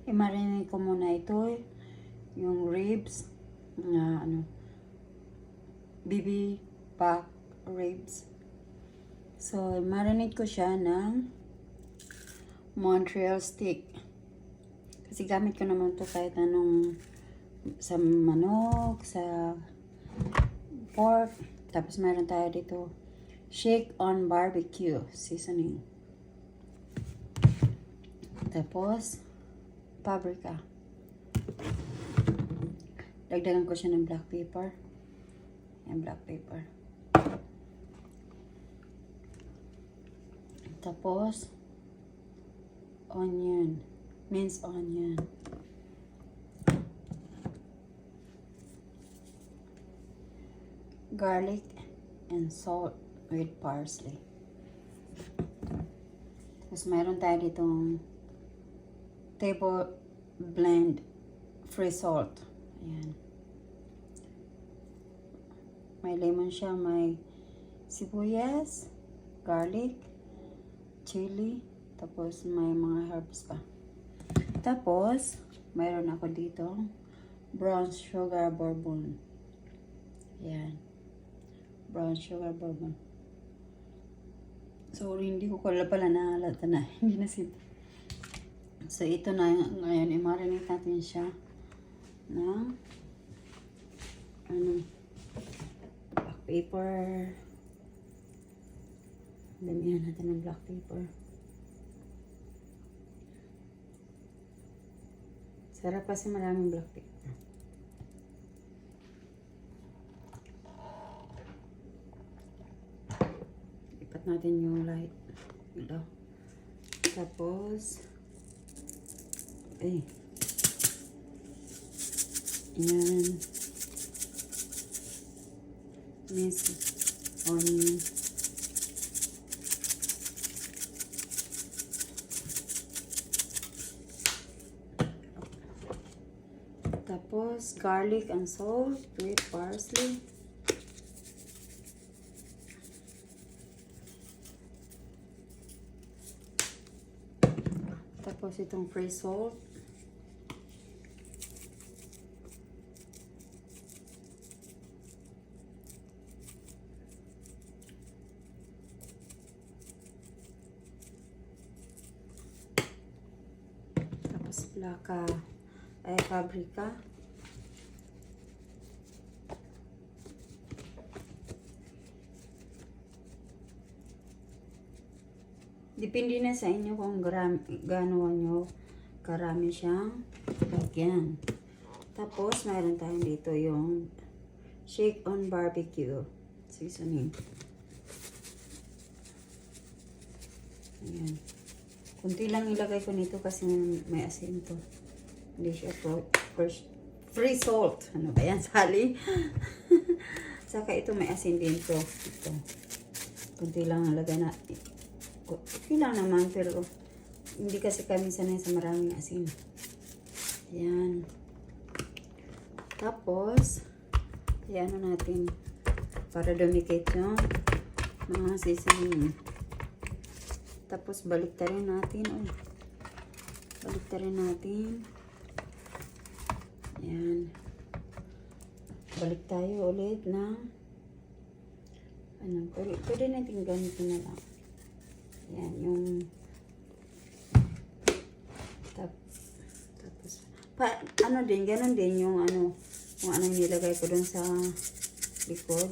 I-marinate ko muna ito, yung ribs, na BB back ribs. So, i-marinate ko siya ng Montreal steak. Kasi gamit ko naman to kahit anong sa manok, sa pork. Tapos meron tayo dito shake on barbecue seasoning. Tapos paprika. Dagdagan ko siya ng black pepper. Yan, black pepper. Tapos onion, minced onion. Garlic and salt with parsley. Tapos mayroon tayo ditong table blend free salt. Ayan. May lemon siya, may sibuyas, garlic, chili, tapos may mga herbs pa. Tapos, mayroon ako dito brown sugar bourbon. Ayan. Brown sugar bourbon. Sorry, hindi ko pala nahalata na. Hindi na sito. So, ito na ngayon. I-marinate natin siya na black pepper. Damihan natin ng black pepper. Sarap kasi maraming black pepper. Natin yung light ilaw. Tapos yan, minced onion. Tapos garlic and salt with parsley. Tapos itong free salt. Tapos paprika. Depende na sa inyo kung gaano nyo karami siyang lagyan. Tapos, mayroon tayong dito yung shake on barbecue seasoning. Ayan. Kunti lang ilagay ko nito kasi may asin to. Hindi siya free salt. Ano ba yan? Sali? Saka ito may asin din to. Ito. Kunti lang ilagay na. Okay lang naman, pero hindi kasi kami sanay sa maraming asin. Ayan. Tapos, ayan natin para dumikit yung mga seasoning. Tapos, baliktarin natin. Baliktarin natin. Ayan. Balik tayo ulit ng pwede natin ganito na lang. Yan, yung tapos ganon din yung kung ano yung nilagay ko dun sa likod.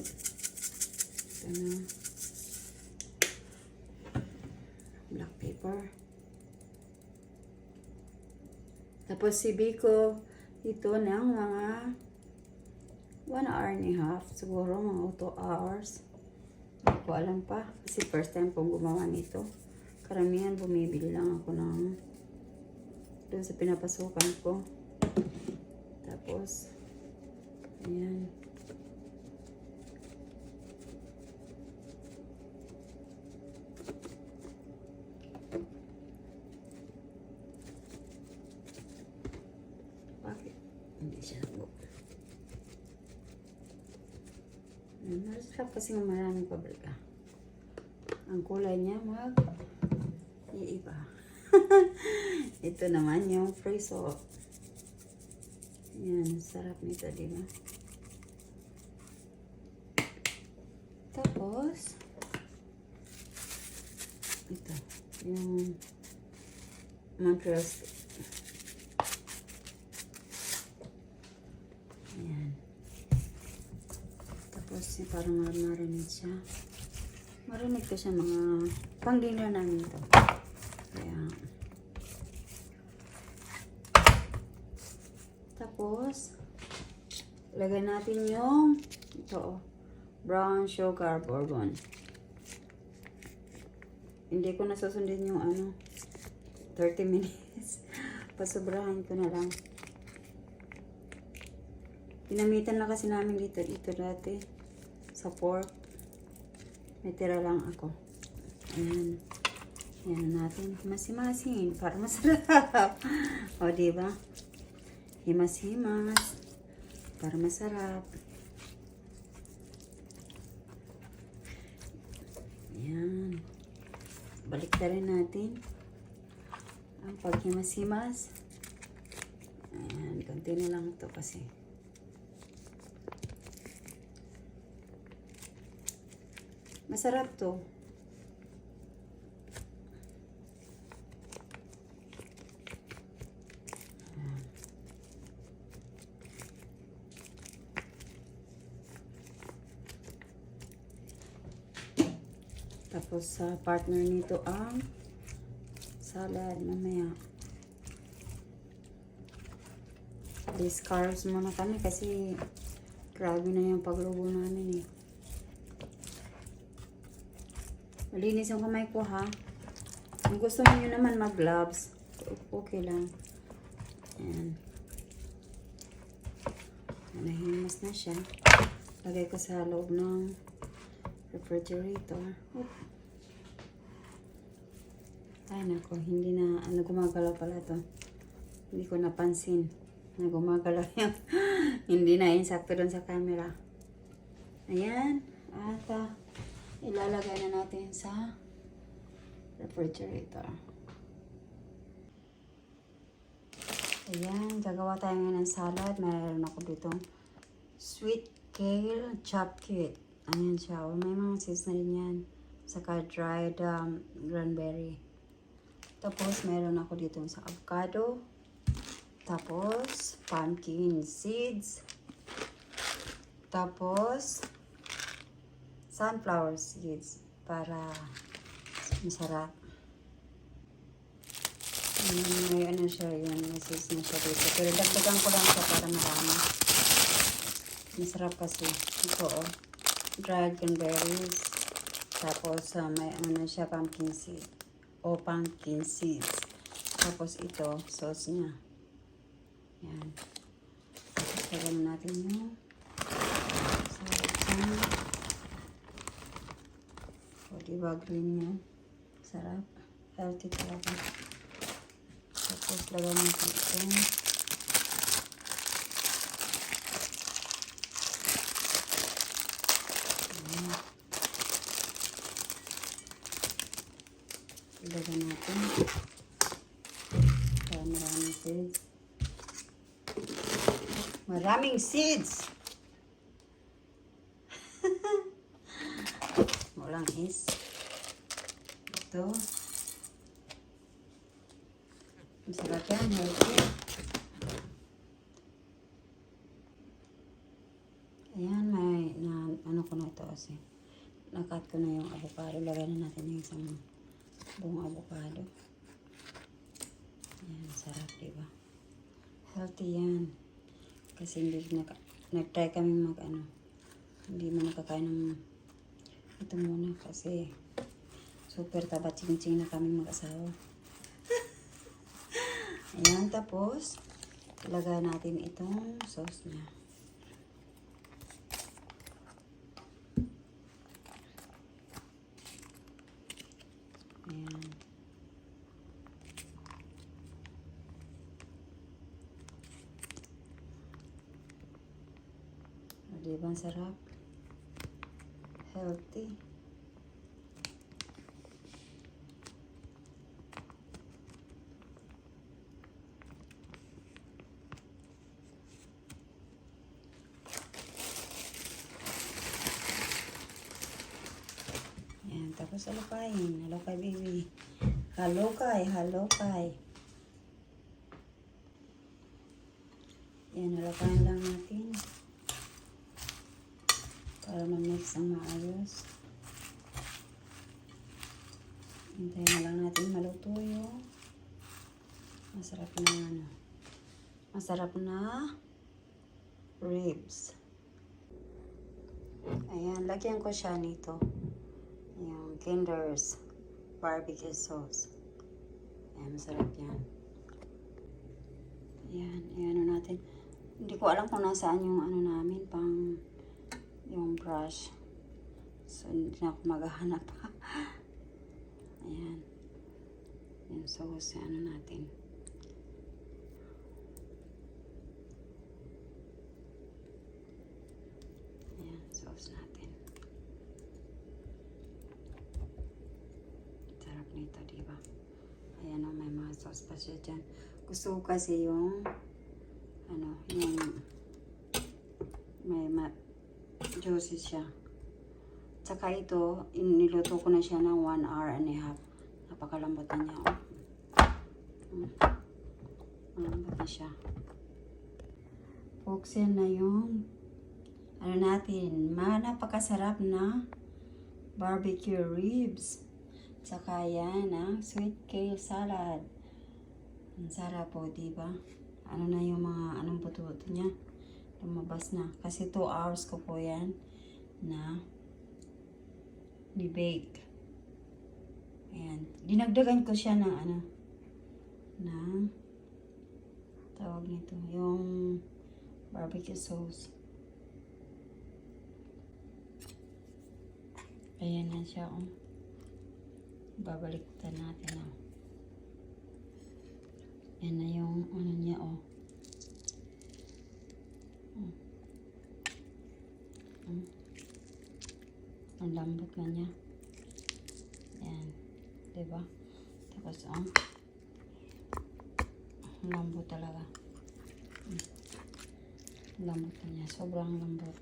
Black pepper. Tapos sibi ko ito ng mga 1 hour and a half, siguro mga 2 hours. Hindi ko alam pa. Kasi first time kong gumawa nito. Karamihan bumibili lang ako ng doon sa pinapasukan ko. Tapos, ayan. Bakit? Hindi siya nag-book. Masarap kasi maraming pabrika. Ang kulay niya iiba. Ito naman yung free salt. Yan, sarap nito, di ba? Tapos, ito, yung Montreal stick. Ayan. Tapos, parang marinig siya. Marinig ko siya mga pang-dinner namin ito. Kaya, tapos, lagay natin yung ito, brown sugar bourbon. Hindi ko nasusundin yung 30 minutes. Pasobrahan ko na lang. Pinamitan na kasi namin dito dati sa pork. May tira lang ako. Ayan. Ayan natin. Himas-himasin para masarap. O, diba? Himas-himas para masarap. Ayan. Balik na rin natin ang paghimas-himas. Ayan. Konti na lang ito kasi. Masarap to. Tapos sa partner nito ang salad mamaya. Discards muna kami kasi grabe na yung paglubo namin eh. Malinis yung kamay ko ha. Kung gusto niyo naman mag-gloves, okay lang. Ayan. Nahimas na siya. Lagay ko sa loob ng refrigerator. Oop. Ay nako, hindi na, gumagalaw pala to. Hindi ko napansin na gumagalaw yan. Hindi na insakto doon sa camera. Ayan. At ilalagay na natin sa refrigerator. Ayan, gagawa tayo ngayon ng salad. Mayroon ako dito sweet kale chopped cute. Ayan siya. O, may mga seeds na rin yan. Saka dried cranberry. Tapos, mayroon ako dito sa avocado. Tapos, pumpkin seeds. Tapos, sunflower seeds para masarap. May ano siya yun. May seeds na siya dito. Pero dagdagan ko lang siya para marami. Masarap kasi. Ito dried cranberries. Tapos, may ano siya pumpkin seeds. O pumpkin seeds. Tapos ito, sauce niya. Yan. Tapos lagyan natin yung sauce niya. O diba green yan? Sarap. Healthy talaga. Tapos lagyan natin ito. Ilagay natin para maraming seeds. Maraming seeds! Walang is. Ito. Masarap yan. Healthy. Ayan, ano ko na ito kasi. Nakat ko na yung avocado. Lagay na natin yung isang buong avocado. Ayan, sarap, diba? Healthy yan. Kasi hindi nag-try kami hindi mo nakakain ng ito muna kasi super taba ching-ching na kami mag-asawa. Ayan, tapos ilagay natin itong sauce niya. Ayan. Diba ang sarap? Healthy. Tapos alukayin. Alukay, baby. Halukay, halukay. Yan, alukayin lang natin. Para ma-mix ang maayos. Hintayin na lang natin maluto yung masarap na ano. Masarap na ribs. Ayan, lagyan ko siya nito. Yung Kinder's barbecue sauce. Ayan, masarap yan. Ayan, ayan natin. Hindi ko alam kung nasaan yung ano namin, pang yung brush. So, hindi na ako maghahanap. Ayan. Yung sauce, ano natin. Ayan, sauce natin. Sarap nito, diba? Ayan o, may mga sauce pa siya dyan. Gusto ko kasi yung ano, yung may juicy siya. Tsaka ito, niluto ko na siya ng 1 hour and a half. Napakalambot na niya. Malambot na siya. Folks, yan na yung ano natin, napakasarap na barbecue ribs. Tsaka yan, sweet kale salad. Ang sarap po, diba? Ano na yung mga, anong buto-buto niya? Lumabas na. Kasi 2 hours ko po yan na ni-bake. Ayan. Dinagdagan ko siya ng ano, na tawag nito, yung barbecue sauce. Ayan na siya, oh. Babaliktad natin, oh. Yan na yung ano niya, oh. Ang lambot na niya. Yan. Diba? Tapos, ang lambot talaga. Lambot na niya. Sobrang lambot.